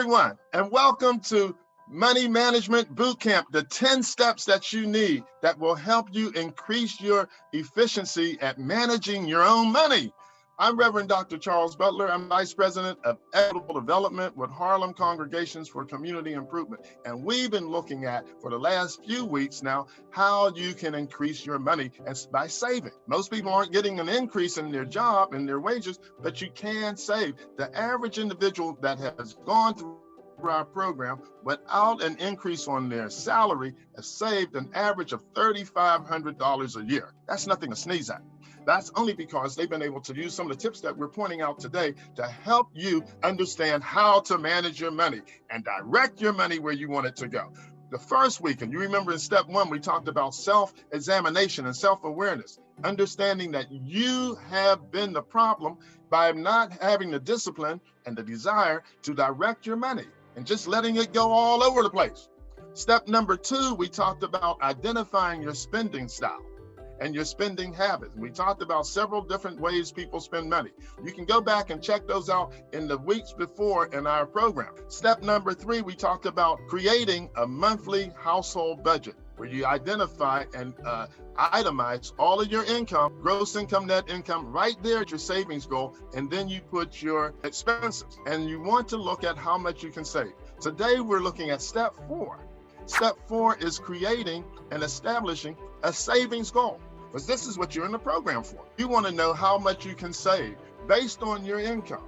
everyone, and welcome to Money Management Bootcamp, the 10 steps that you need that will help you increase your efficiency at managing your own money. I'm Reverend Dr. Charles Butler. I'm Vice President of Equitable Development with Harlem Congregations for Community Improvement. And we've been looking at, for the last few weeks now, how you can increase your money by saving. Most people aren't getting an increase in their job and their wages, but you can save. The average individual that has gone through our program without an increase on their salary has saved an average of $3,500 a year. That's nothing to sneeze at. That's only because they've been able to use some of the tips that we're pointing out today to help you understand how to manage your money and direct your money where you want it to go. The first week, and you remember in step 1, we talked about self-examination and self-awareness, understanding that you have been the problem by not having the discipline and the desire to direct your money and just letting it go all over the place. Step number 2, we talked about identifying your spending style and your spending habits. We talked about several different ways people spend money. You can go back and check those out in the weeks before in our program. Step number 3, we talked about creating a monthly household budget where you identify and itemize all of your income, gross income, net income, right there at your savings goal, and then you put your expenses. And you want to look at how much you can save. Today, we're looking at step 4. Step 4 is creating and establishing a savings goal, because this is what you're in the program for. You want to know how much you can save based on your income.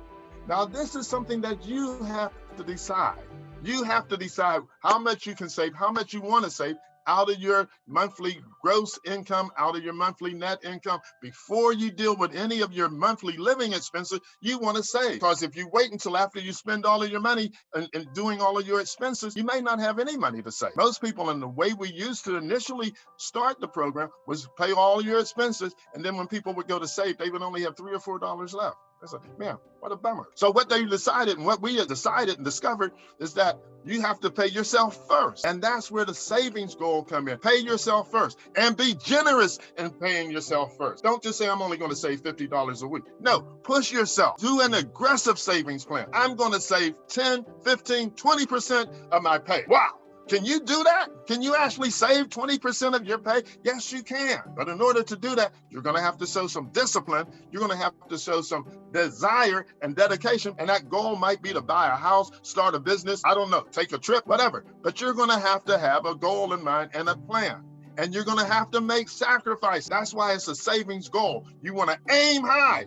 Now, this is something that you have to decide. You have to decide how much you can save, how much you want to save out of your monthly gross income, out of your monthly net income. Before you deal with any of your monthly living expenses, you want to save. Because if you wait until after you spend all of your money and doing all of your expenses, you may not have any money to save. Most people, in the way we used to initially start the program, was pay all your expenses, and then when people would go to save, they would only have $3 or $4 left. I said, man, what a bummer. So what they decided and what we have decided and discovered is that you have to pay yourself first. And that's where the savings goal come in. Pay yourself first and be generous in paying yourself first. Don't just say, I'm only going to save $50 a week. No, push yourself. Do an aggressive savings plan. I'm going to save 10, 15, 20% of my pay. Wow. Can you do that? Can you actually save 20% of your pay? Yes, you can. But in order to do that, you're going to have to show some discipline. You're going to have to show some desire and dedication. And that goal might be to buy a house, start a business, I don't know, take a trip, whatever. But you're going to have a goal in mind and a plan. And you're going to have to make sacrifice. That's why it's a savings goal. You want to aim high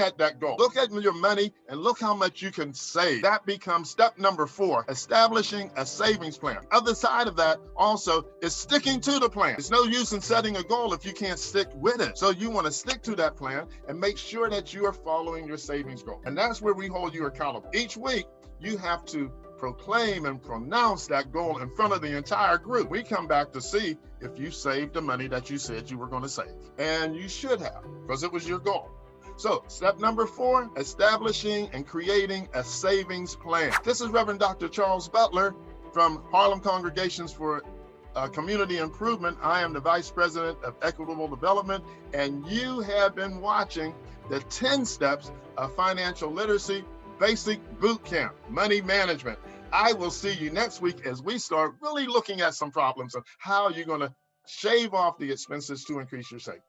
at that goal. Look at your money and look how much you can save. That becomes step number 4, establishing a savings plan. Other side of that also is sticking to the plan. It's no use in setting a goal if you can't stick with it. So you want to stick to that plan and make sure that you are following your savings goal. And that's where we hold you accountable. Each week, you have to proclaim and pronounce that goal in front of the entire group. We come back to see if you saved the money that you said you were going to save. And you should have, because it was your goal. So step number 4, establishing and creating a savings plan. This is Reverend Dr. Charles Butler from Harlem Congregations for Community Improvement. I am the Vice President of Equitable Development, and you have been watching the 10 steps of financial literacy basic boot camp, money management. I will see you next week as we start really looking at some problems of how you're going to shave off the expenses to increase your savings.